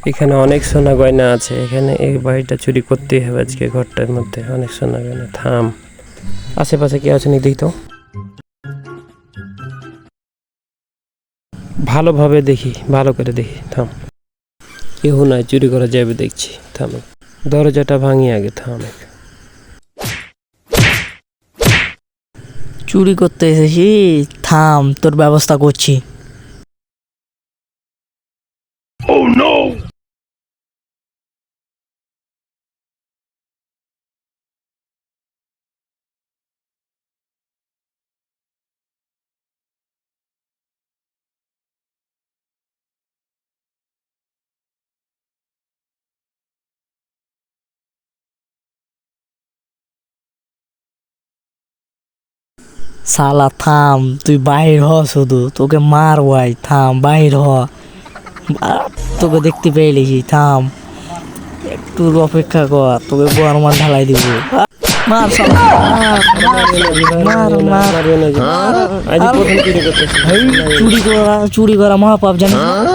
এখানে অনেক সোনা গয়না আছে। এখানে এই বাড়িটা চুরি করতেই হবে আজকে। ঘরটার মধ্যে অনেক সোনা গয়না। থাম, আশেপাশে কি আছে নি দেখি তো, ভালোভাবে দেখি, ভালো করে দেখি। থাম, কেউ নাই, চুরি করা যাবে দেখছি। থাম, দরজাটা ভাঙি আগে। থাম, চুরি করতে এসেছি, থাম, তোর ব্যবস্থা করছি। শালা থাম, তুই বাহির হ, শুধু তোকে মার ভাই। থাম, বাহির হ। তোকে দেখতে পেয়ে গেছি, থাম, একটু অপেক্ষা কর, তোকে গরমান ঢালাই দিব। মার শালা, মার মার মার। আজ প্রথম চুরি করতেছি। চুরি করা মহাপাপ জানিস না?